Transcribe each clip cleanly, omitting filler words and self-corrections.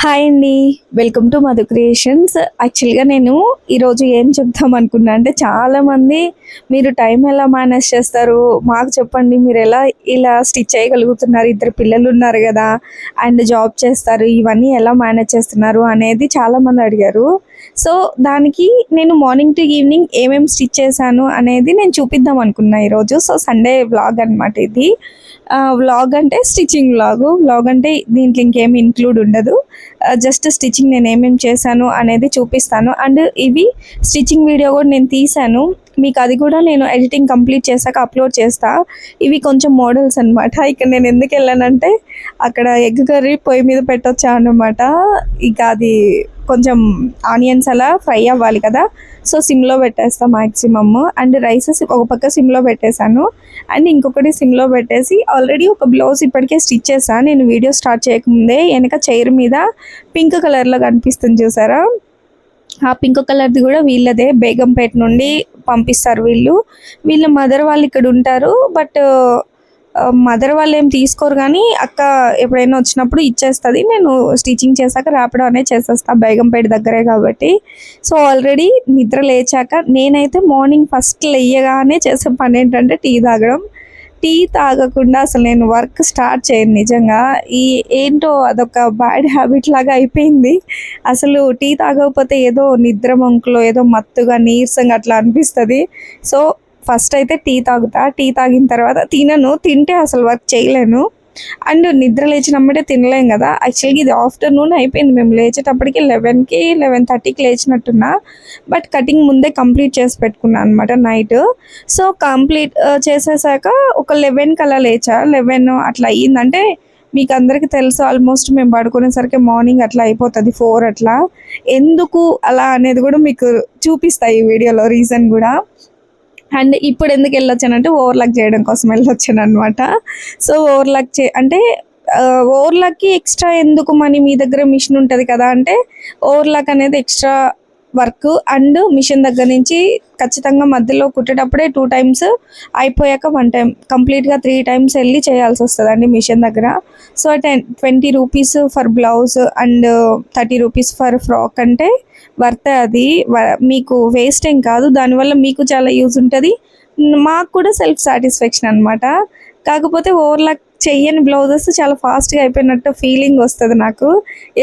Hi అండి. Welcome to Madhu creations. యాక్చువల్‌గా నేను ఈరోజు ఏం చెప్దాం అనుకున్నా అంటే, చాలామంది మీరు టైం ఎలా మేనేజ్ చేస్తారు? మాకు చెప్పండి. మీరెలా ఇలా స్టిచ్ చేయగలుగుతున్నారు? ఇద్దరు పిల్లలున్నారు గదా! అండ్ జాబ్ చేస్తారు. ఇవన్నీ ఎలా మేనేజ్ చేస్తున్నారు? అనేది చాలామంది అడిగారు. సో, దానికి నేను మార్నింగ్ టు ఈవినింగ్ ఏమేమి స్టిచ్ చేశాను అనేది నేను చూపిద్దాం అనుకున్నా ఈరోజు. సో, సండే వ్లాగ్ అనమాట ఇది. వ్లాగ్ అంటే స్టిచ్చింగ్ వ్లాగు. వ్లాగ్ అంటే దీంట్లో ఇంకేమి ఇంక్లూడ్ ఉండదు. జస్ట్ స్టిచ్చింగ్ నేనేమేమి చేశాను అనేది చూపిస్తాను. అండ్ ఇవి స్టిచ్చింగ్ వీడియో కూడా నేను తీశాను. మీకు అది కూడా నేను ఎడిటింగ్ కంప్లీట్ చేశాక అప్లోడ్ చేస్తా. ఇవి కొంచెం మోడల్స్ అనమాట. ఇక్కడ నేను ఎందుకు వెళ్ళానంటే, అక్కడ ఎగ్ కర్రీ పొయ్యి మీద పెట్టొచ్చా అనమాట. ఇక అది కొంచెం ఆనియన్స్ అలా ఫ్రై అవ్వాలి కదా, సో సిమ్లో పెట్టేస్తాను మ్యాక్సిమమ్. అండ్ రైసెస్ ఒక పక్క సిమ్లో పెట్టేశాను, అండ్ ఇంకొకటి సిమ్లో పెట్టేసి ఆల్రెడీ ఒక బ్లౌజ్ ఇప్పటికే స్టిచ్ చేశాను. నేను వీడియో స్టార్ట్ చేయకముందే వెనక చైర్ మీద పింక్ కలర్లో కనిపిస్తుంది చూసారా, ఆ పింక్ కలర్ది కూడా వీళ్ళదే, బేగంపేట నుండి పంపిస్తారు వీళ్ళు. వీళ్ళ మదర్ వాళ్ళు ఇక్కడ ఉంటారు. బట్ మదర్ వాళ్ళు ఏం తీసుకోరు, కానీ అక్క ఎప్పుడైనా వచ్చినప్పుడు ఇచ్చేస్తుంది. నేను స్టిచ్చింగ్ చేశాక ర్యాపిడో అనేది చేసేస్తాను, బేగంపేట దగ్గరే కాబట్టి. సో ఆల్రెడీ నిద్ర లేచాక నేనైతే మార్నింగ్ ఫస్ట్ లేయగానే చేసే పని ఏంటంటే టీ తాగడం. టీ తాగకుండా అసలు నేను వర్క్ స్టార్ట్ చేయను నిజంగా. ఏంటో అదొక బ్యాడ్ హ్యాబిట్ లాగా అయిపోయింది. అసలు టీ తాగకపోతే ఏదో నిద్ర మంకులో ఏదో మత్తుగా నీరసంగా అట్లా అనిపిస్తుంది. సో ఫస్ట్ అయితే టీ తాగుతా. టీ తాగిన తర్వాత తినను, తింటే అసలు వర్క్ చేయలేను. అండ్ నిద్ర లేచినమ్మటే తినలేం కదా. యాక్చువల్గా ఇది ఆఫ్టర్నూన్ అయిపోయింది, మేము లేచేటప్పటికి 11కి 11:30కి లేచినట్టున్నా. బట్ కటింగ్ ముందే కంప్లీట్ చేసి పెట్టుకున్నాను అనమాట నైట్. సో కంప్లీట్ చేసేసాక ఒక 11కి అలా లేచా. 11 అట్లా అయ్యిందంటే మీకు అందరికీ తెలుసు, ఆల్మోస్ట్ మేము పడుకునేసరికి మార్నింగ్ అట్లా అయిపోతుంది, 4 అట్లా. ఎందుకు అలా అనేది కూడా మీకు చూపిస్తాయి ఈ వీడియోలో రీజన్ కూడా. అండ్ ఇప్పుడు ఎందుకు వెళ్ళొచ్చానంటే ఓవర్లాక్ చేయడం కోసం వెళ్ళొచ్చాను అనమాట. సో ఓవర్లాక్ అంటే ఓవర్లాక్కి ఎక్స్ట్రా ఎందుకు మనీ, మీ దగ్గర మిషన్ ఉంటుంది కదా అంటే, ఓవర్లాక్ అనేది ఎక్స్ట్రా వర్క్. అండ్ మిషన్ దగ్గర నుంచి ఖచ్చితంగా మధ్యలో కుట్టేటప్పుడే 2 టైమ్స్, అయిపోయాక 1 టైం, కంప్లీట్గా 3 టైమ్స్ వెళ్ళి చేయాల్సి వస్తుంది అండి మిషన్ దగ్గర. So 20 rupees for blouse and 30 rupees for frock అంటే వర్త్ అది. మీకు వేస్ట్ ఏం కాదు, దానివల్ల మీకు చాలా యూజ్ ఉంటుంది, మాకు కూడా సెల్ఫ్ సాటిస్ఫాక్షన్ అనమాట. కాకపోతే ఓవర్లాక్ చెయ్యని బ్లౌజెస్ చాలా ఫాస్ట్గా అయిపోయినట్టు ఫీలింగ్ వస్తుంది నాకు.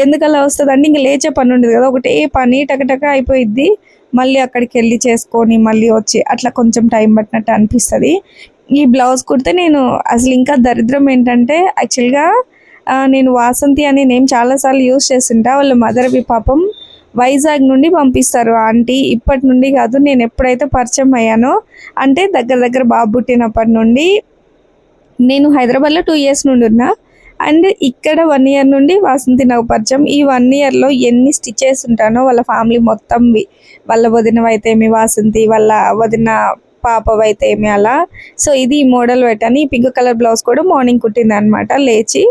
ఎందుకలా వస్తుంది అంటే, ఇంక లేచే పని ఉండదు కదా, ఒకటే పని టకటక అయిపోయిద్ది, మళ్ళీ అక్కడికి వెళ్ళి చేసుకొని మళ్ళీ వచ్చి అట్లా కొంచెం టైం పట్టినట్టు అనిపిస్తుంది. ఈ బ్లౌజ్ కుడితే నేను అసలు ఇంకా దరిద్రం ఏంటంటే, యాక్చువల్గా నేను వాసంతి అనే నేమ్ చాలాసార్లు యూజ్ చేస్తుంటా. వాళ్ళ మదర్వి పాపం వైజాగ్ నుండి పంపిస్తారు ఆంటీ. ఇప్పటి నుండి కాదు, నేను ఎప్పుడైతే పరిచయం అయ్యానో అంటే దగ్గర దగ్గర బాబు పుట్టినప్పటి నుండి. నేను హైదరాబాద్లో 2 ఇయర్స్ నుండి ఉన్నా, అండ్ ఇక్కడ 1 ఇయర్ నుండి వాసంతి నాకు పరిచయం. ఈ 1 ఇయర్లో ఎన్ని స్టిచెస్ ఉంటానో వాళ్ళ ఫ్యామిలీ మొత్తంవి, వాళ్ళ వదినవైతేమి వాసంతి, వాళ్ళ వదిన పాపవైతే ఏమి అలా. సో ఇది మోడల్ పెట్టాను. ఈ పింక్ కలర్ బ్లౌజ్ కూడా మార్నింగ్ కుట్టింది అనమాట లేచి.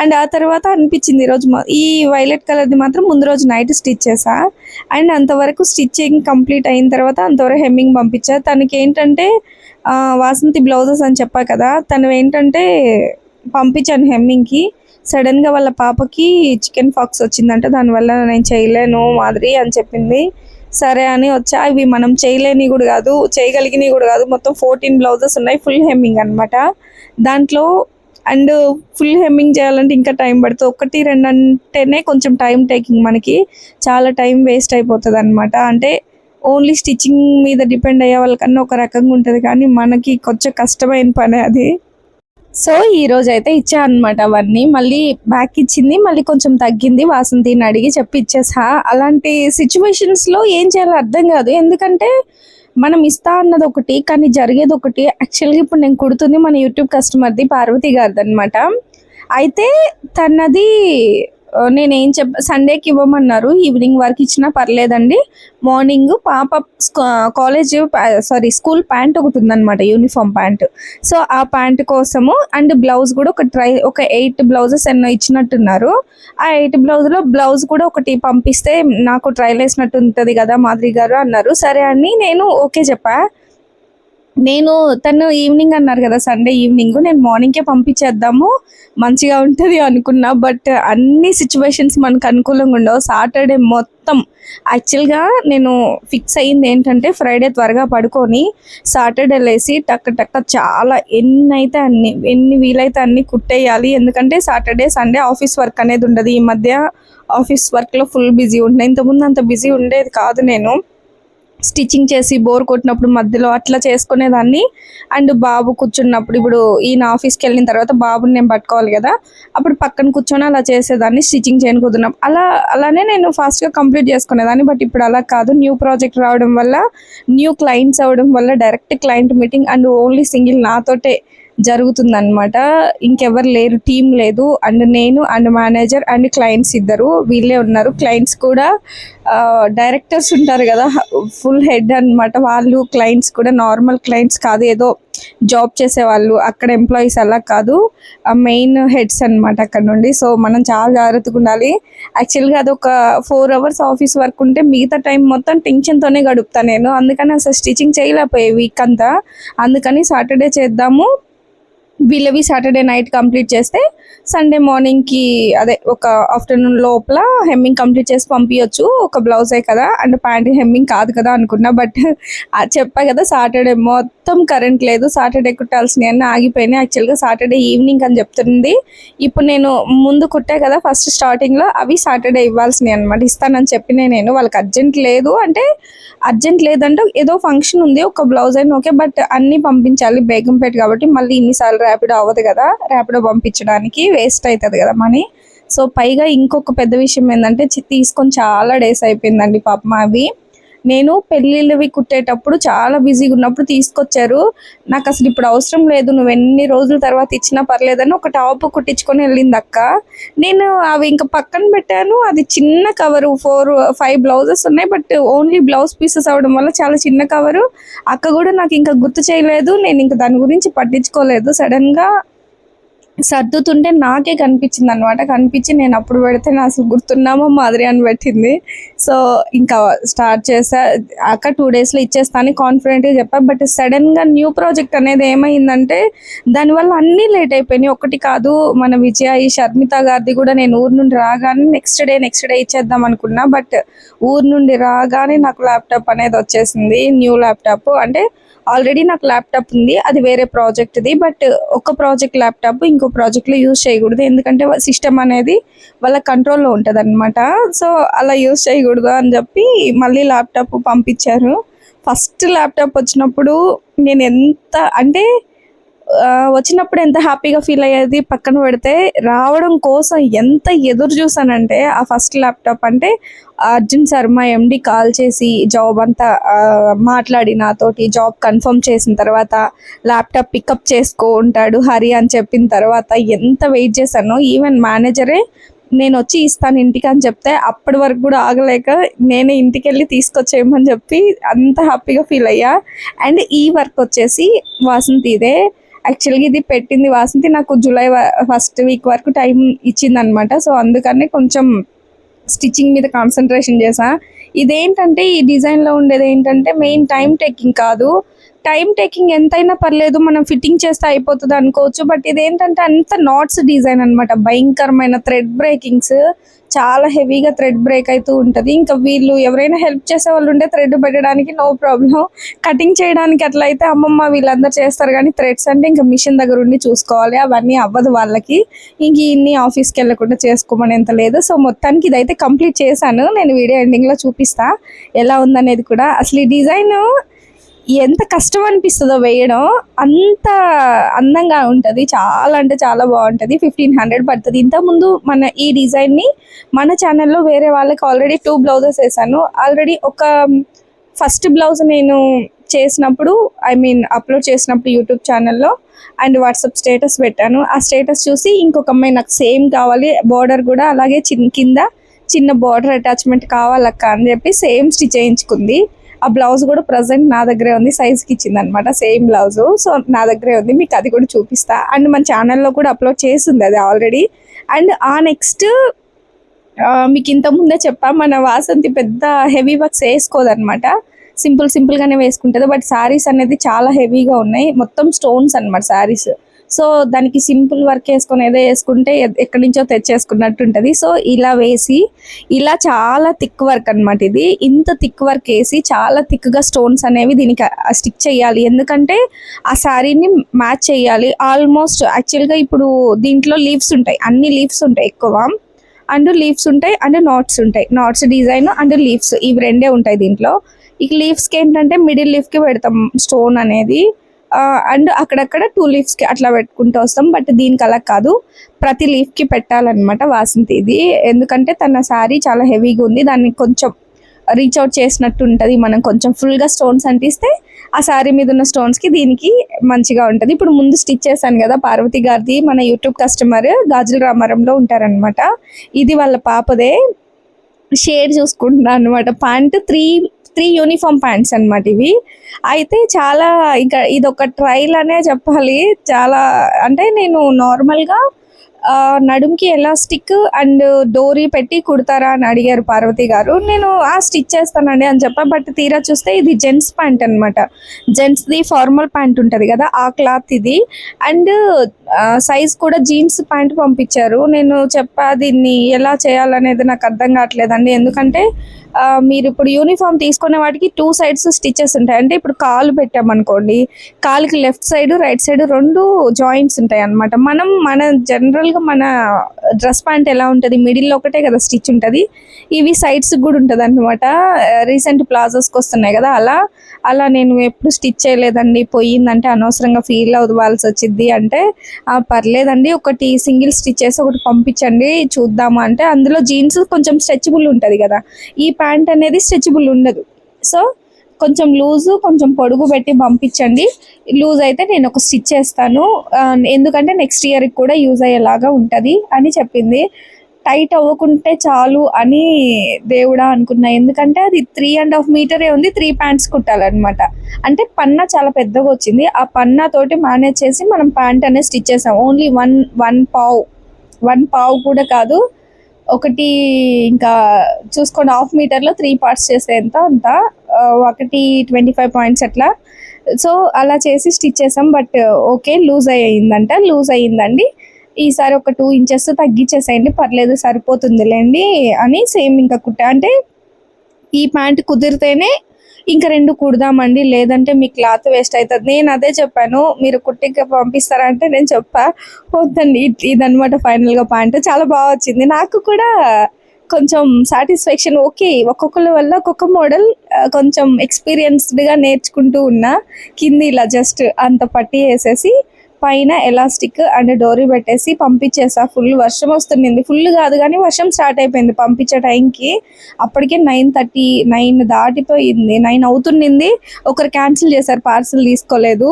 అండ్ ఆ తర్వాత అనిపించింది ఈరోజు ఈ వైలెట్ కలర్ది మాత్రం ముందు రోజు నైట్ స్టిచ్ చేసా. అండ్ అంతవరకు స్టిచ్చింగ్ కంప్లీట్ అయిన తర్వాత అంతవరకు హెమ్మింగ్ పంపించా. తనకి ఏంటంటే వాసంతి బ్లౌజెస్ అని చెప్పా కదా, తను ఏంటంటే పంపించాను హెమ్మింగ్కి. సడన్గా వాళ్ళ పాపకి చికెన్ ఫాక్స్ వచ్చిందంట, దానివల్ల నేను చేయలేను మాదిరి అని చెప్పింది. సరే అని వచ్చా. ఇవి మనం చేయలేని కూడా కాదు, చేయగలిగినవి కూడా కాదు, మొత్తం 14 బ్లౌజెస్ ఉన్నాయి, ఫుల్ హెమ్మింగ్ అనమాట దాంట్లో. అండ్ ఫుల్ హెమ్మింగ్ చేయాలంటే ఇంకా టైం పడుతుంది. 1, 2 అంటేనే కొంచెం టైం టేకింగ్, మనకి చాలా టైం వేస్ట్ అయిపోతుంది అనమాట. అంటే ఓన్లీ స్టిచ్చింగ్ మీద డిపెండ్ అయ్యే వాళ్ళకన్నా ఒక రకంగా ఉంటుంది, కానీ మనకి కొంచెం కష్టమైన పని అది. సో ఈరోజు అయితే ఇచ్చా అనమాట అవన్నీ. మళ్ళీ బ్యాక్ ఇచ్చింది, మళ్ళీ కొంచెం తగ్గింది, వాసంతిని అడిగి చెప్పి ఇచ్చేసా. అలాంటి సిచ్యువేషన్స్లో ఏం చేయాలో అర్థం కాదు. ఎందుకంటే మనం ఇస్తా అన్నది ఒకటి, కానీ జరిగేది ఒకటి. యాక్చువల్గా ఇప్పుడు నేను కుడుతుంది మన యూట్యూబ్ కస్టమర్ది, పార్వతి గారిది అనమాట. అయితే తనది నేనేం సండేకి ఇవ్వమన్నారు, ఈవినింగ్ వరకు ఇచ్చినా పర్లేదండి. మార్నింగ్ పాప స్కూల్ ప్యాంట్ ఒకటి ఉందన్నమాట, యూనిఫామ్ ప్యాంట్. సో ఆ ప్యాంట్ కోసము అండ్ బ్లౌజ్ కూడా ఒక 8 బ్లౌజెస్ ఎన్నో ఇచ్చినట్టున్నారు. ఆ 8 బ్లౌజ్లో బ్లౌజ్ కూడా ఒకటి పంపిస్తే నాకు ట్రైల్ వేసినట్టు ఉంటుంది కదా మాధురి గారు అన్నారు. సరే అని నేను ఓకే చెప్పా. తను ఈవినింగ్ అన్నారు కదా, సండే ఈవినింగ్, నేను మార్నింగ్కే పంపించేద్దాము మంచిగా ఉంటుంది అనుకున్నా. బట్ అన్ని సిచ్యువేషన్స్ మనకు అనుకూలంగా ఉండవు. సాటర్డే మొత్తం యాక్చువల్గా నేను ఫిక్స్ అయ్యింది ఏంటంటే ఫ్రైడే త్వరగా పడుకొని సాటర్డే లేసి టక్ టక్ చాలా ఎన్ని వీలైతే అన్ని కుట్టేయాలి. ఎందుకంటే సాటర్డే సండే ఆఫీస్ వర్క్ అనేది ఉండదు. ఈ మధ్య ఆఫీస్ వర్క్లో ఫుల్ బిజీ ఉండే, ఇంతకుముందు అంత బిజీ ఉండేది కాదు. నేను స్టిచ్చింగ్ చేసి బోర్ కొట్టినప్పుడు మధ్యలో అట్లా చేసుకునేదాన్ని. అండ్ బాబు కూర్చున్నప్పుడు, ఇప్పుడు ఈయన ఆఫీస్కి వెళ్ళిన తర్వాత బాబుని నేను పట్టుకోవాలి కదా, అప్పుడు పక్కన కూర్చొని అలా చేసేదాన్ని, స్టిచ్చింగ్ చేయని కుదిరినప్పుడు. అలానే నేను ఫాస్ట్గా కంప్లీట్ చేసుకునేదాన్ని. బట్ ఇప్పుడు అలా కాదు. న్యూ ప్రాజెక్ట్ రావడం వల్ల, న్యూ క్లయింట్స్ అవ్వడం వల్ల direct client meeting and only single నాతోటే జరుగుతుందన్నమాట. ఇంకెవరు లేరు, టీం లేదు. అండ్ నేను అండ్ మేనేజర్ అండ్ క్లయింట్స్ ఇద్దరు వీళ్ళే ఉన్నారు. క్లయింట్స్ కూడా డైరెక్టర్స్ ఉంటారు కదా, ఫుల్ హెడ్ అన్నమాట. వాళ్ళు క్లయింట్స్ కూడా నార్మల్ క్లయింట్స్ కాదు, ఏదో జాబ్ చేసేవాళ్ళు అక్కడ ఎంప్లాయీస్ అలా కాదు, మెయిన్ హెడ్స్ అన్నమాట అక్కడ నుండి. సో మనం చాలా జాగ్రత్తగా ఉండాలి. యాక్చువల్గా అది ఒక 4 hours ఆఫీస్ వర్క్ ఉంటే మిగతా టైం మొత్తం టెన్షన్తోనే గడుపుతాను నేను. అందుకని అసలు స్టిచ్చింగ్ చేయలేకపోయే వీక్ అంతా. అందుకని సాటర్డే చేద్దాము, వీళ్ళవి సాటర్డే నైట్ కంప్లీట్ చేస్తే సండే మార్నింగ్కి, అదే ఒక ఆఫ్టర్నూన్ లోపల హెమ్మింగ్ కంప్లీట్ చేసి పంపించవచ్చు. ఒక బ్లౌజే కదా అండ్ ప్యాంట్ హెమ్మింగ్ కాదు కదా అనుకున్నా. బట్ చెప్పా కదా, సాటర్డే మొత్తం కరెంట్ లేదు. సాటర్డే కుట్టాల్సినవన్నీ ఆగిపోయినాయి. యాక్చువల్గా సాటర్డే ఈవినింగ్ అని చెప్తుంది. ఇప్పుడు నేను ముందు కుట్టే కదా ఫస్ట్ స్టార్టింగ్లో, అవి సాటర్డే ఇవ్వాల్సినవి అనమాట. ఇస్తానని చెప్పినా నేను, వాళ్ళకి అర్జెంట్ లేదు అంటే ఏదో ఫంక్షన్ ఉంది, ఒక బ్లౌజ్ అయినా ఓకే, బట్ అన్నీ పంపించాలి బేగంపేట కాబట్టి మళ్ళీ ఇన్నిసార్లు ర్యాపిడో అవ్వదు కదా, ర్యాపిడో పంపించడానికి వేస్ట్ అవుతుంది కదా మనీ. సో పైగా ఇంకొక పెద్ద విషయం ఏంటంటే, తీసుకొని చాలా డేస్ అయిపోయిందండి పాపం. అవి నేను పెళ్ళిళ్ళవి కుట్టేటప్పుడు చాలా బిజీగా ఉన్నప్పుడు తీసుకొచ్చారు. నాకు అసలు ఇప్పుడు అవసరం లేదు, నువ్వు ఎన్ని రోజుల తర్వాత ఇచ్చినా పర్లేదని ఒక టాప్ కుట్టించుకొని వెళ్ళింది అక్క. నేను అవి ఇంకా పక్కన పెట్టాను. అది చిన్న కవరు, 4-5 బ్లౌజెస్ ఉన్నాయి, బట్ ఓన్లీ బ్లౌజ్ పీసెస్ అవడం వల్ల చాలా చిన్న కవరు. అక్క కూడా నాకు ఇంకా గుర్తు చేయలేదు, నేను ఇంకా దాని గురించి పట్టించుకోలేదు. సడన్గా సర్దుతుంటే నాకే కనిపించింది అనమాట. కనిపించి నేను అప్పుడు పెడితే నా అసలు గుర్తున్నామో మాదిరి అని పెట్టింది. సో ఇంకా స్టార్ట్ చేసా. అక్క 2 daysలో ఇచ్చేస్తాను కాన్ఫిడెంట్గా చెప్పా. బట్ సడన్గా న్యూ ప్రాజెక్ట్ అనేది ఏమైందంటే దానివల్ల అన్నీ లేట్ అయిపోయినాయి. ఒకటి కాదు, మన విజయ ఈ షర్మిత గారిది కూడా నేను ఊరు నుండి రాగానే నెక్స్ట్ డే ఇచ్చేద్దాం అనుకున్నా. బట్ ఊరు నుండి రాగానే నాకు ల్యాప్టాప్ అనేది వచ్చేసింది, న్యూ ల్యాప్టాప్. అంటే ఆల్రెడీ నాకు ల్యాప్టాప్ ఉంది, అది వేరే ప్రాజెక్ట్ది. బట్ ఒక ప్రాజెక్ట్ ల్యాప్టాప్ ఇంకో ప్రాజెక్ట్లో యూజ్ చేయకూడదు, ఎందుకంటే సిస్టమ్ అనేది వాళ్ళ కంట్రోల్లో ఉంటుంది అనమాట. సో అలా యూజ్ చేయకూడదు అని చెప్పి మళ్ళీ ల్యాప్టాప్ పంపించారు. ఫస్ట్ ల్యాప్టాప్ వచ్చినప్పుడు నేను ఎంత అంటే వచ్చినప్పుడు ఎంత హ్యాపీగా ఫీల్ అయ్యేది పక్కన పెడితే, రావడం కోసం ఎంత ఎదురు చూసానంటే ఆ ఫస్ట్ ల్యాప్టాప్. అంటే అర్జున్ శర్మ ఎండి కాల్ చేసి జాబ్ అంతా మాట్లాడి నాతోటి జాబ్ కన్ఫర్మ్ చేసిన తర్వాత ల్యాప్టాప్ పికప్ చేసుకో ఉంటాడు హరి అని చెప్పిన తర్వాత ఎంత వెయిట్ చేశానో. ఈవెన్ మేనేజరే నేను వచ్చి ఇస్తాను ఇంటికి అని చెప్తే అప్పటి వరకు కూడా ఆగలేక నేనే ఇంటికి వెళ్ళి తీసుకొచ్చేయమని చెప్పి అంత హ్యాపీగా ఫీల్ అయ్యా. అండ్ ఈ వర్క్ వచ్చేసి వాసంతిదే. యాక్చువల్గా ఇది పెట్టింది వాసంతి, నాకు జూలై 1st week వరకు టైం ఇచ్చిందనమాట. సో అందుకని కొంచెం స్టిచ్చింగ్ మీద కాన్సన్ట్రేషన్ చేసా. ఇదేంటంటే ఈ డిజైన్లో ఉండేది ఏంటంటే మెయిన్ టైం టేకింగ్ కాదు. టైం టేకింగ్ ఎంతైనా పర్లేదు, మనం ఫిట్టింగ్ చేస్తే అయిపోతుంది అనుకోవచ్చు. బట్ ఇదేంటంటే అంత నాట్స్ డిజైన్ అనమాట, భయంకరమైన థ్రెడ్ బ్రేకింగ్స్, చాలా హెవీగా థ్రెడ్ బ్రేక్ అవుతూ ఉంటుంది. ఇంకా వీళ్ళు ఎవరైనా హెల్ప్ చేసే వాళ్ళు ఉంటే థ్రెడ్ పెట్టడానికి నో ప్రాబ్లం, కటింగ్ చేయడానికి అట్లా అయితే అమ్మమ్మ వీళ్ళందరూ చేస్తారు. కానీ థ్రెడ్స్ అంటే ఇంకా మిషన్ దగ్గర ఉండి చూసుకోవాలి, అవన్నీ అవ్వదు వాళ్ళకి. ఇంక ఇన్ని ఆఫీస్కి వెళ్ళకుండా చేసుకోమని ఎంత లేదు. సో మొత్తానికి ఇదైతే కంప్లీట్ చేశాను. నేను వీడియో ఎండింగ్లో చూపిస్తా ఎలా ఉందనేది కూడా. అసలు ఈ డిజైన్ ఎంత కష్టం అనిపిస్తుందో వేయడం, అంత అందంగా ఉంటుంది, చాలా అంటే చాలా బాగుంటుంది. 1500 పడుతుంది. ఇంతకుముందు మన ఈ డిజైన్ని మన ఛానల్లో వేరే వాళ్ళకి ఆల్రెడీ 2 blouses వేసాను. ఆల్రెడీ ఒక ఫస్ట్ బ్లౌజ్ నేను చేసినప్పుడు, అప్లోడ్ చేసినప్పుడు యూట్యూబ్ ఛానల్లో అండ్ వాట్సాప్ స్టేటస్ పెట్టాను. ఆ స్టేటస్ చూసి ఇంకొక అమ్మాయి నాకు సేమ్ కావాలి, బార్డర్ కూడా అలాగే కింద చిన్న బార్డర్ అటాచ్మెంట్ కావాలక్క అని చెప్పి సేమ్ స్టిచ్ చేయించుకుంది. ఆ బ్లౌజ్ కూడా ప్రజెంట్ నా దగ్గరే ఉంది, సైజ్కి ఇచ్చింది అనమాట సేమ్ బ్లౌజ్. సో నా దగ్గరే ఉంది, మీకు అది కూడా చూపిస్తా. అండ్ మన ఛానల్లో కూడా అప్లోడ్ చేసింది అది ఆల్రెడీ. అండ్ ఆ నెక్స్ట్ మీకు ఇంతకుముందే చెప్పా, మన వాసంతి పెద్ద హెవీ వర్క్స్ వేసుకోదనమాట. సింపుల్గానే వేసుకుంటుంది. బట్ శారీస్ అనేది చాలా హెవీగా ఉన్నాయి, మొత్తం స్టోన్స్ అనమాట శారీస్. సో దానికి సింపుల్ వర్క్ వేసుకొని ఏదో వేసుకుంటే ఎక్కడి నుంచో తెచ్చేసుకున్నట్టు ఉంటుంది. సో ఇలా వేసి ఇలా చాలా థిక్ వర్క్ అనమాట. ఇది ఇంత థిక్ వర్క్ వేసి చాలా థిక్గా స్టోన్స్ అనేవి దీనికి స్టిక్ చేయాలి, ఎందుకంటే ఆ శారీని మ్యాచ్ చేయాలి. ఆల్మోస్ట్ యాక్చువల్గా ఇప్పుడు దీంట్లో లీవ్స్ ఉంటాయి, అన్ని లీవ్స్ ఉంటాయి ఎక్కువ, అండ్ లీవ్స్ ఉంటాయి అండ్ నాట్స్ ఉంటాయి. నాట్స్ డిజైన్ అండ్ లీవ్స్ ఇవి రెండే ఉంటాయి దీంట్లో. ఈ లీవ్స్కి ఏంటంటే మిడిల్ లీఫ్కి పెడతాం స్టోన్ అనేది, అండ్ అక్కడక్కడ 2 లీవ్స్కి అట్లా పెట్టుకుంటూ వస్తాం. బట్ దీనికి అలా కాదు, ప్రతి లీఫ్కి పెట్టాలన్నమాట వాసంతి ఇది. ఎందుకంటే తన శారీ చాలా హెవీగా ఉంది, దాన్ని కొంచెం రీచ్ అవుట్ చేసినట్టు ఉంటుంది. మనం కొంచెం ఫుల్గా స్టోన్స్ అంటిస్తే ఆ శారీ మీద ఉన్న స్టోన్స్కి దీనికి మంచిగా ఉంటుంది. ఇప్పుడు ముందు స్టిచ్ చేశాను కదా పార్వతి గారిది, మన యూట్యూబ్ కస్టమర్ గాజుల రామారంలో ఉంటారనమాట. ఇది వాళ్ళ పాపదే. షేడ్ చూసుకుంటున్నాను అనమాట. ప్యాంట్ త్రీ యూనిఫామ్ ప్యాంట్స్ అనమాట ఇవి. అయితే చాలా ఇంకా ఇది ఒక ట్రైల్ అనే చెప్పాలి. చాలా అంటే నేను నార్మల్గా నడుంకి ఎలాస్టిక్ అండ్ డోరీ పెట్టి కుడతారా అని అడిగారు పార్వతి గారు. నేను స్టిచ్ చేస్తానండి అని చెప్పా. బట్ తీరా చూస్తే ఇది జెంట్స్ ప్యాంట్ అనమాట. జెంట్స్ది ఫార్మల్ ప్యాంట్ ఉంటుంది కదా, ఆ క్లాత్ ఇది. అండ్ సైజ్ కూడా జీన్స్ ప్యాంట్ పంపించారు. నేను చెప్పా దీన్ని ఎలా చేయాలనేది నాకు అర్థం కావట్లేదండి, ఎందుకంటే మీరు ఇప్పుడు యూనిఫామ్ తీసుకునే వాటికి 2 సైడ్స్ స్టిచెస్ ఉంటాయి. అంటే ఇప్పుడు కాలు పెట్టామనుకోండి, కాలుకి left side right side 2 joints ఉంటాయి అనమాట. మన జనరల్గా మన డ్రెస్ ప్యాంట్ ఎలా ఉంటుంది, మిడిల్లో ఒకటే కదా స్టిచ్ ఉంటుంది, ఇవి సైడ్స్ కూడా ఉంటుంది అనమాట. రీసెంట్ ప్లాజోస్కి వస్తున్నాయి కదా, అలా నేను ఎప్పుడు స్టిచ్ చేయలేదండి, పోయిందంటే అనవసరంగా ఫీల్ అవ్వాల్సి వచ్చింది అంటే, పర్లేదండి ఒకటి సింగిల్ స్టిచ్ చేసి ఒకటి పంపించండి చూద్దాము అంటే, అందులో జీన్స్ కొంచెం స్ట్రెచబుల్ ఉంటుంది కదా, ఈ ప్యాంట్ అనేది స్ట్రెచబుల్ ఉండదు. సో కొంచెం లూజు కొంచెం పొడుగు పెట్టి పంపించండి, లూజ్ అయితే నేను ఒక స్టిచ్ చేస్తాను, ఎందుకంటే నెక్స్ట్ ఇయర్కి కూడా యూజ్ అయ్యేలాగా ఉంటుంది అని చెప్పింది. టైట్ అవ్వకుంటే చాలు అని దేవుడా అనుకున్నా, ఎందుకంటే అది 3.5 మీటరే ఉంది, 3 ప్యాంట్స్ కుట్టాలన్నమాట. అంటే పన్నా చాలా పెద్దగా వచ్చింది. ఆ పన్నా తోటి మేనేజ్ చేసి మనం ప్యాంట్ అనేది స్టిచ్ చేసాం. ఓన్లీ వన్ పావు కూడా కాదు, ఒకటి ఇంకా చూసుకోండి, 1/2 మీటర్లో 3 పార్ట్స్ చేస్తే అంత ఒకటి 25 పాయింట్స్ అట్లా. సో అలా చేసి స్టిచ్ చేసాం. బట్ ఓకే, లూజ్ అయ్యిందండి. ఈసారి ఒక 2 ఇంచెస్ తగ్గించేసేయండి, పర్లేదు సరిపోతుందిలేండి అని సేమ్ ఇంకా కుట్టా. అంటే ఈ ప్యాంట్ కుదిరితేనే ఇంకా 2 కుడదామండి, లేదంటే మీ క్లాత్ వేస్ట్ అవుతుంది. నేను అదే చెప్పాను, మీరు కుట్టికి పంపిస్తారా అంటే నేను చెప్పా వద్దండి. ఇదనమాట ఫైనల్గా ప్యాంట్. చాలా బాగా వచ్చింది, నాకు కూడా కొంచెం సాటిస్ఫాక్షన్. ఓకే, ఒక్కొక్కరి వల్ల ఒక్కొక్క మోడల్ కొంచెం ఎక్స్పీరియన్స్డ్గా నేర్చుకుంటూ ఉన్నా. కింది ఇలా జస్ట్ అంత పట్టి వేసేసి పైన ఎలాస్టిక్ అండ్ డోరీ పెట్టేసి పంపించేసా. ఫుల్ వర్షం వస్తుంది, ఫుల్ కాదు కానీ వర్షం స్టార్ట్ అయిపోయింది పంపించే టైంకి. అప్పటికే 9 దాటిపోయింది, 9 అవుతుంది. ఒకరు క్యాన్సిల్ చేశారు, పార్సిల్ తీసుకోలేదు.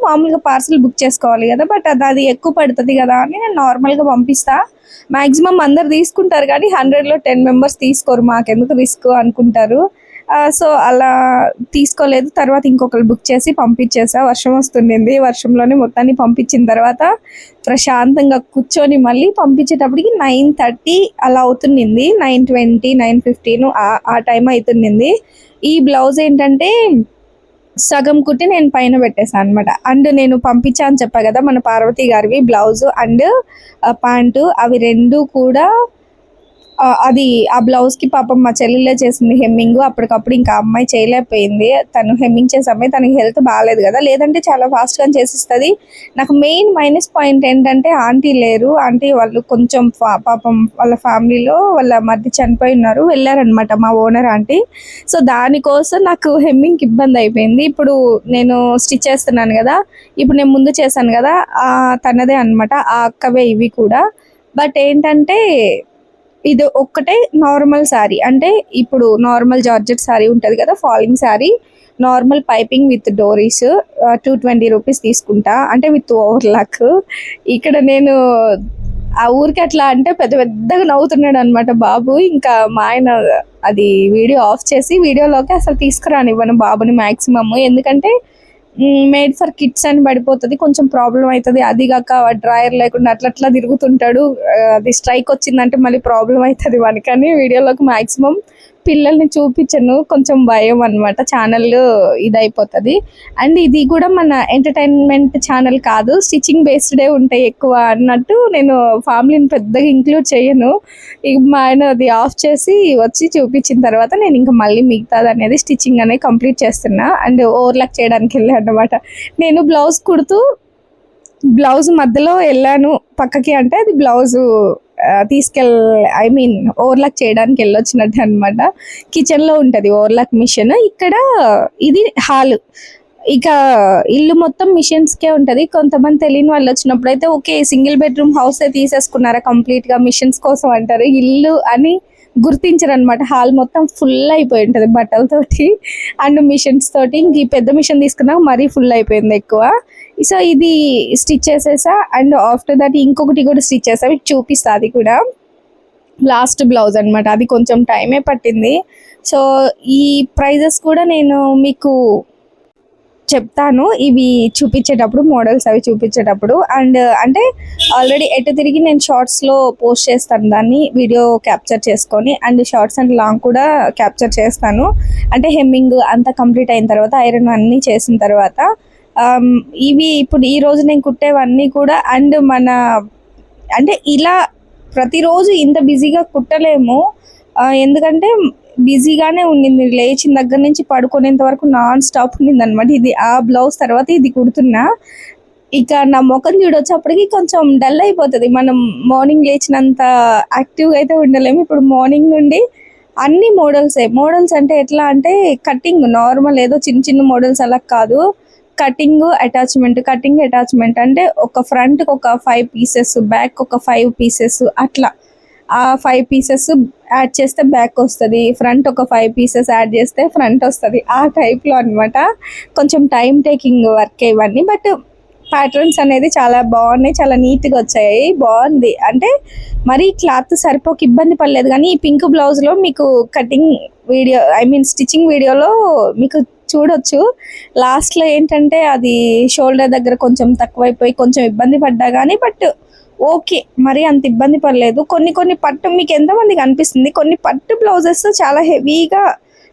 మామూలుగా పార్సిల్ బుక్ చేసుకోవాలి కదా, బట్ అది ఎక్కువ పడుతుంది కదా అని నేను నార్మల్గా పంపిస్తా. మ్యాక్సిమం అందరు తీసుకుంటారు కానీ 100లో 10 మెంబర్స్ తీసుకోరు, మాకెందుకు రిస్క్ అనుకుంటారు. సో అలా తీసుకోలేదు. తర్వాత ఇంకొకరు బుక్ చేసి పంపించేసా. వర్షం వస్తుంది, వర్షంలోనే మొత్తాన్ని పంపించిన తర్వాత ప్రశాంతంగా కూర్చొని మళ్ళీ పంపించేటప్పటికి 9:30 అలా అవుతుంది, 9:20 9:15 ఆ టైం అవుతుంది. ఈ బ్లౌజ్ ఏంటంటే సగం కుట్టి నేను పైన పెట్టేసాను అనమాట. అండ్ నేను పంపించా అని చెప్పా కదా మన పార్వతి గారివి బ్లౌజ్ అండ్ ప్యాంటు, అవి 2 కూడా అది ఆ బ్లౌజ్కి పాపం మా చెల్లెలే చేసింది హెమ్మింగ్. అప్పటికప్పుడు ఇంకా అమ్మాయి చేయలేకపోయింది, తను హెమ్మింగ్ చేసే అమ్మాయి, తనకి హెల్త్ బాగాలేదు కదా, లేదంటే చాలా ఫాస్ట్గా చేసిస్తుంది. నాకు మెయిన్ మైనస్ పాయింట్ ఏంటంటే ఆంటీ లేరు. ఆంటీ వాళ్ళు కొంచెం పాపం వాళ్ళ ఫ్యామిలీలో వాళ్ళ మధ్య చనిపోయి ఉన్నారు, వెళ్ళారనమాట మా ఓనర్ ఆంటీ. సో దానికోసం నాకు హెమ్మింగ్కి ఇబ్బంది అయిపోయింది. ఇప్పుడు నేను స్టిచ్ చేస్తున్నాను కదా, ఇప్పుడు నేను ముందు చేశాను కదా తనదే అనమాట, ఆ అక్కవే ఇవి కూడా. బట్ ఏంటంటే ఇది ఒక్కటే నార్మల్ శారీ, అంటే ఇప్పుడు నార్మల్ జార్జెట్ శారీ ఉంటుంది కదా, falling sari, normal piping with డోరీస్ 220 రూపీస్ తీసుకుంటా, అంటే విత్ ఓవర్లాక్. ఇక్కడ నేను ఆ ఊరికి అట్లా అంటే పెద్దగా నవ్వుతున్నాడు అనమాట బాబు. ఇంకా మా ఆయన అది వీడియో ఆఫ్ చేసి వీడియోలోకి అసలు తీసుకురానివ్వను బాబుని మ్యాక్సిమమ్, ఎందుకంటే మేడ్ ఫర్ కిడ్స్ అని పడిపోతుంది, కొంచెం ప్రాబ్లం అవుతుంది. అది కాక డ్రాయర్ లేకుండా అట్లా తిరుగుతుంటాడు, అది స్ట్రైక్ వచ్చిందంటే మళ్ళీ ప్రాబ్లం అవుతుంది వానికని వీడియోలోకి మ్యాక్సిమం పిల్లల్ని చూపించను, కొంచెం భయం అనమాట. ఛానల్ ఇదైపోతుంది. అండ్ ఇది కూడా మన ఎంటర్టైన్మెంట్ ఛానల్ కాదు, స్టిచ్చింగ్ బేస్డే ఉంటాయి ఎక్కువ అన్నట్టు నేను ఫ్యామిలీని పెద్దగా ఇంక్లూడ్ చేయను. ఇక మా ఆయన అది ఆఫ్ చేసి వచ్చి చూపించిన తర్వాత నేను ఇంకా మళ్ళీ మిగతాది అనేది స్టిచ్చింగ్ అనేది కంప్లీట్ చేస్తున్నా. అండ్ ఓవర్లాక్ చేయడానికి వెళ్ళాను అనమాట. నేను బ్లౌజ్ కుడుతూ బ్లౌజ్ మధ్యలో వెళ్ళాను పక్కకి, అంటే అది బ్లౌజు ఓవర్లాక్ చేయడానికి వెళ్ళొచ్చినట్టు అనమాట. కిచెన్లో ఉంటుంది ఓవర్లాక్ మిషన్. ఇక్కడ ఇది హాల్. ఇక ఇల్లు మొత్తం మిషన్స్కే ఉంటుంది. కొంతమంది తెలియని వాళ్ళు వచ్చినప్పుడు అయితే ఓకే సింగిల్ బెడ్రూమ్ హౌసే తీసేసుకున్నారా కంప్లీట్గా మిషన్స్ కోసం అంటారు. ఇల్లు అని గుర్తించరు అనమాట. హాల్ మొత్తం ఫుల్ అయిపోయి ఉంటుంది బట్టలతోటి అండ్ మిషన్స్ తోటి. ఇంక ఈ పెద్ద మిషన్ తీసుకున్నాక మరీ ఫుల్ అయిపోయింది ఎక్కువ. సో ఇది స్టిచ్ చేసేసా. అండ్ ఆఫ్టర్ దట్ ఇంకొకటి కూడా స్టిచ్ చేసా, మీకు చూపిస్తా. అది కూడా లాస్ట్ బ్లౌజ్ అనమాట. అది కొంచెం టైమే పట్టింది. సో ఈ ప్రైజెస్ కూడా నేను మీకు చెప్తాను ఇవి చూపించేటప్పుడు, మోడల్స్ అవి చూపించేటప్పుడు. అండ్ అంటే ఆల్రెడీ ఎటు తిరిగి నేను షార్ట్స్లో పోస్ట్ చేస్తాను దాన్ని, వీడియో క్యాప్చర్ చేసుకొని. అండ్ షార్ట్స్ అండ్ లాంగ్ కూడా క్యాప్చర్ చేస్తాను. అంటే హెమ్మింగ్ అంతా కంప్లీట్ అయిన తర్వాత, ఐరన్ అన్నీ చేసిన తర్వాత ఇవి ఇప్పుడు ఈరోజు నేను కుట్టేవన్నీ కూడా. అండ్ అంటే ఇలా ప్రతిరోజు ఇంత బిజీగా కుట్టలేము, ఎందుకంటే బిజీగానే ఉండింది. లేచిన దగ్గర నుంచి పడుకునేంత వరకు నాన్ స్టాప్ ఉండింది అనమాట. ఇది ఆ బ్లౌజ్ తర్వాత ఇది కుడుతున్నా. ఇక నా ముఖం చూడొచ్చు అప్పటికి కొంచెం డల్ అయిపోతుంది. మనం మార్నింగ్ లేచినంత యాక్టివ్గా అయితే ఉండలేము. ఇప్పుడు మార్నింగ్ నుండి అన్ని మోడల్స్ అంటే ఎట్లా అంటే కటింగ్ నార్మల్ ఏదో చిన్న చిన్న మోడల్స్ అలా కాదు, కటింగ్ అటాచ్మెంట్ అంటే ఒక ఫ్రంట్కి ఒక 5 పీసెస్, బ్యాక్ ఒక 5 పీసెస్, అట్లా ఆ 5 పీసెస్ యాడ్ చేస్తే బ్యాక్ వస్తుంది, ఫ్రంట్ ఒక 5 పీసెస్ యాడ్ చేస్తే ఫ్రంట్ వస్తుంది, ఆ టైప్లో అనమాట. కొంచెం టైం టేకింగ్ వర్క్ ఇవన్నీ, బట్ ప్యాటర్న్స్ అనేది చాలా బాగున్నాయి, చాలా నీట్గా వచ్చాయి, బాగుంది. అంటే మరీ క్లాత్ సరిపోక ఇబ్బంది పడలేదు. కానీ ఈ పింక్ బ్లౌజ్లో మీకు కటింగ్ వీడియో స్టిచ్చింగ్ వీడియోలో మీకు చూడొచ్చు. లాస్ట్లో ఏంటంటే అది షోల్డర్ దగ్గర కొంచెం తక్కువైపోయి కొంచెం ఇబ్బంది పడ్డా కానీ, బట్ ఓకే మరి అంత ఇబ్బంది పడలేదు. కొన్ని పట్టు మీకు ఎంతమందికి అనిపిస్తుంది, కొన్ని పట్టు బ్లౌజెస్ చాలా హెవీగా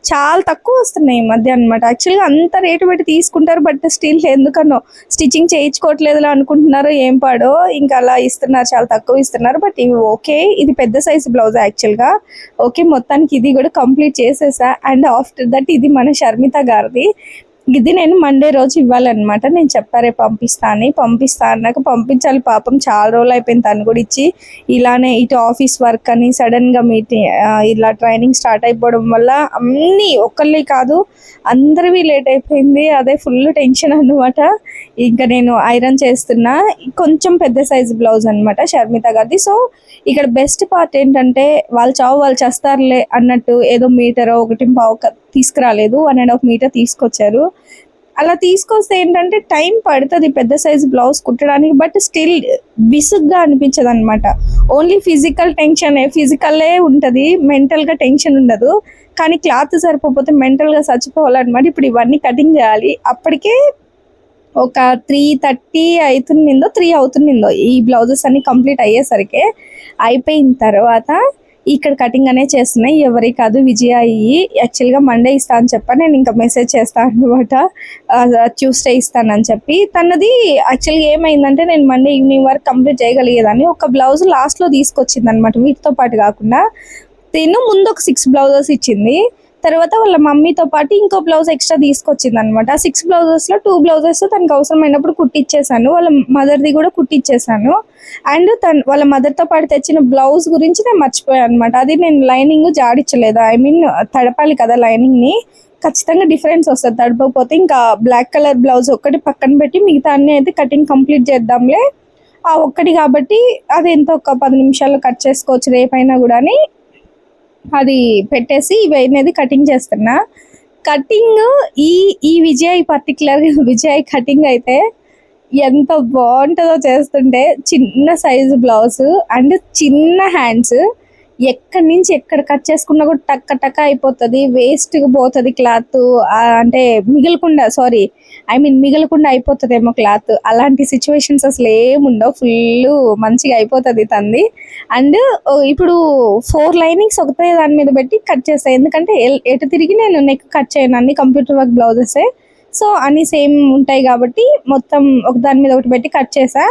చాలా తక్కువ వస్తున్నాయి ఈ మధ్య అనమాట. యాక్చువల్గా అంత రేటు పెట్టి తీసుకుంటారు, బట్ స్టిల్ ఎందుకనో స్టిచ్చింగ్ చేయించుకోవట్లేదులా అనుకుంటున్నారు, ఏం పాడో ఇంకా అలా ఇస్తున్నారు, చాలా తక్కువ ఇస్తున్నారు. బట్ ఇవి ఓకే, ఇది పెద్ద సైజు బ్లౌజ్ యాక్చువల్గా. ఓకే మొత్తానికి ఇది కూడా కంప్లీట్ చేసేసా. అండ్ ఆఫ్టర్ దట్ ఇది మన షర్మిత గారిది. ఇది నేను మండే రోజు ఇవ్వాలన్నమాట. నేను చెప్పారే పంపిస్తా అన్నాక పంపించాలి. పాపం చాలా రోజులు అయిపోయింది తను కూడా ఇచ్చి. ఇలానే ఇటు ఆఫీస్ వర్క్ అని సడన్గా ఇలా ట్రైనింగ్ స్టార్ట్ అయిపోవడం వల్ల అన్నీ ఒక్కళ్ళే కాదు అందరివి లేట్ అయిపోయింది. అదే ఫుల్ టెన్షన్ అనమాట. ఇంకా నేను ఐరన్ చేస్తున్నా. కొంచెం పెద్ద సైజు బ్లౌజ్ అనమాట షర్మిత గారిది. సో ఇక్కడ బెస్ట్ పార్ట్ ఏంటంటే వాళ్ళు చేస్తారులే అన్నట్టు ఏదో మీటరో 1.5 తీసుకురాలేదు, 1.5 మీటర్ తీసుకొచ్చారు. అలా తీసుకొస్తే ఏంటంటే టైం పడుతుంది పెద్ద సైజు బ్లౌజ్ కుట్టడానికి, బట్ స్టిల్ విసుగ్గా అనిపించదు అనమాట. ఓన్లీ ఫిజికల్లే ఉంటుంది, మెంటల్గా టెన్షన్ ఉండదు. కానీ క్లాత్ సరిపోతే మెంటల్గా చచ్చిపోవాలన్నమాట. ఇప్పుడు ఇవన్నీ కటింగ్ చేయాలి. అప్పటికే ఒక 3:30 అవుతుందో 3 అవుతుందో ఈ బ్లౌజెస్ అన్ని కంప్లీట్ అయ్యేసరికి. అయిపోయిన తర్వాత ఇక్కడ కటింగ్ అనేది చేస్తున్నాయి. ఎవరి కాదు విజయ యాక్చువల్గా మండే ఇస్తా అని చెప్పి నేను ఇంకా మెసేజ్ చేస్తాను అనమాట, ట్యూస్డే ఇస్తానని చెప్పి. తనది యాక్చువల్గా ఏమైందంటే నేను మండే ఈవినింగ్ వరకు కంప్లీట్ చేయగలిగేదాన్ని. ఒక బ్లౌజ్ లాస్ట్లో తీసుకొచ్చింది అనమాట, వీటితో పాటు కాకుండా. తిను ముందు ఒక 6 బ్లౌజెస్ ఇచ్చింది, తర్వాత వాళ్ళ మమ్మీతో పాటు ఇంకో బ్లౌజ్ ఎక్స్ట్రా తీసుకొచ్చింది అనమాట. 6 బ్లౌజెస్లో 2 బ్లౌజెస్ తనకు అవసరమైనప్పుడు కుట్టిచ్చేసాను, వాళ్ళ మదర్ది కూడా కుట్టిచ్చేసాను. అండ్ వాళ్ళ మదర్తో పాటు తెచ్చిన బ్లౌజ్ గురించి నేను మర్చిపోయాను అనమాట. అది నేను లైనింగ్ జాడించలేదు, తడపాలి కదా లైనింగ్ని, ఖచ్చితంగా డిఫరెన్స్ వస్తుంది తడపకపోతే. ఇంకా బ్లాక్ కలర్ బ్లౌజ్ ఒక్కటి పక్కన పెట్టి మిగతా అన్నీ అయితే కటింగ్ కంప్లీట్ చేద్దాంలే, ఆ ఒక్కటి కాబట్టి అది ఎంత ఒక 10 నిమిషాల్లో కట్ చేసుకోవచ్చు రేపైనా కూడా అని అది పెట్టేసి ఇవి అనేది కటింగ్ చేస్తున్నా. కటింగ్ ఈ విజయ్ కటింగ్ అయితే ఎంత బాగుంటుందో చేస్తుంటే. చిన్న సైజు బ్లౌజ్ అండ్ చిన్న హ్యాండ్స్, ఎక్కడి నుంచి ఎక్కడ కట్ చేసుకున్నా కూడా టక్క టక్క అయిపోతుంది, వేస్ట్గా పోతుంది క్లాత్. అంటే మిగలకుండా అయిపోతుందేమో క్లాత్. అలాంటి సిచ్యువేషన్స్ అసలు ఏముండవు, ఫుల్ మంచిగా అయిపోతుంది తంది. అండ్ ఇప్పుడు 4 లైనింగ్స్ ఒకటే దాని మీద పెట్టి కట్ చేస్తాను, ఎందుకంటే ఎటు తిరిగి నేను నెక్ కట్ చేయను, అన్ని కంప్యూటర్ వర్క్ బ్లౌజెసే. సో అన్ని సేమ్ ఉంటాయి కాబట్టి మొత్తం ఒక దాని మీద ఒకటి పెట్టి కట్ చేసా.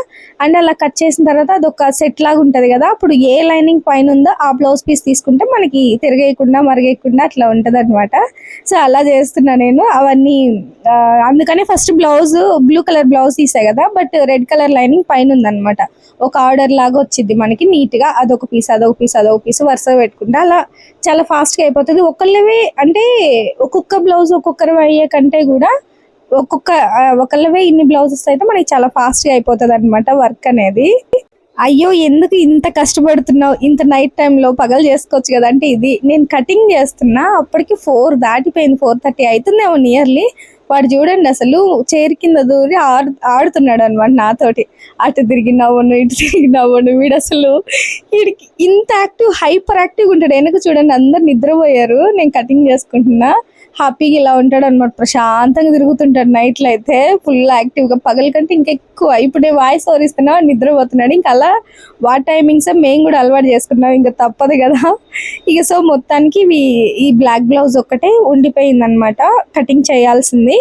అండ్ అలా కట్ చేసిన తర్వాత అదొక సెట్ లాగా ఉంటుంది కదా, అప్పుడు ఏ లైనింగ్ పైన ఉందో ఆ బ్లౌజ్ పీస్ తీసుకుంటే మనకి తిరగేయకుండా మరిగేయకుండా అట్లా ఉంటుంది అనమాట. సో అలా చేస్తున్నా నేను అవన్నీ. అందుకనే first blouse blue colour blouse తీసాయి కదా, బట్ రెడ్ కలర్ లైనింగ్ పైన ఉందన్నమాట. ఒక ఆర్డర్ లాగా వచ్చింది మనకి నీట్గా, అదొక పీస్ వరుసగా పెట్టుకుంటే అలా చాలా ఫాస్ట్గా అయిపోతుంది. ఒకళ్ళవే అంటే ఒక్కొక్క బ్లౌజ్ ఒక్కొక్కరు అయ్యే కంటే కూడా ఒకళ్ళవే ఇన్ని బ్లౌజెస్ అయితే మనకి చాలా ఫాస్ట్గా అయిపోతుంది అనమాట వర్క్ అనేది. అయ్యో ఎందుకు ఇంత కష్టపడుతున్నావు, ఇంత నైట్ టైంలో పగలు చేసుకోవచ్చు కదా అంటే, ఇది నేను కటింగ్ చేస్తున్నా అప్పటికి 4 దాటిపోయింది, 4:30 అవుతుందేమో నియర్లీ. వాడు చూడండి అసలు చైర్ కింద దూరి ఆడుతున్నాడు అనమాట నాతోటి. అటు తిరిగి నవ్వను, ఇటు తిరిగి నవ్వను. వీడు అసలు వీడికి ఇంత హైపర్ యాక్టివ్ ఉంటాడు. వెనక చూడండి అందరు నిద్రపోయారు, నేను కటింగ్ చేసుకుంటున్నా. హ్యాపీగా ఇలా ఉంటాడు అనమాట, ప్రశాంతంగా తిరుగుతుంటాడు. నైట్లో అయితే ఫుల్ యాక్టివ్గా, పగల కంటే ఇంకెక్కువ. ఇప్పుడు నేను వాయిస్ ఓవర్ ఇస్తున్నా, నిద్రపోతున్నాడు. ఇంకా అలా వాటి టైమింగ్స్ మేము కూడా అలవాటు చేసుకున్నాం, ఇంకా తప్పదు కదా. ఇక సో మొత్తానికి ఈ బ్లాక్ బ్లౌజ్ ఒక్కటే ఉండిపోయింది అనమాట కటింగ్ చేయాల్సింది.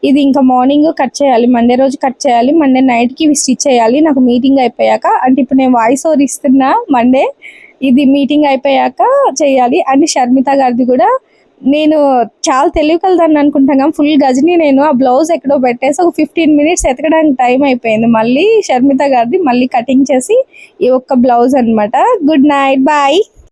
ఇది ఇంకా మార్నింగ్ కట్ చేయాలి, మండే రోజు కట్ చేయాలి, మండే నైట్కి ఇవి స్టిచ్ చేయాలి నాకు మీటింగ్ అయిపోయాక. అంటే ఇప్పుడు నేను వాయిస్ ఓవర్ ఇస్తున్నా మండే, ఇది మీటింగ్ అయిపోయాక చేయాలి. అండ్ షర్మిత గారిది కూడా నేను చాలా తెలియగలదాన్ని అనుకుంటాను కానీ ఫుల్ గజని నేను ఆ బ్లౌజ్ ఎక్కడో పెట్టేసి ఒక 15 మినిట్స్ ఎతకడానికి టైం అయిపోయింది. మళ్ళీ షర్మిత గారిది మళ్ళీ కటింగ్ చేసి ఈ ఒక్క బ్లౌజ్ అనమాట. Good night, bye.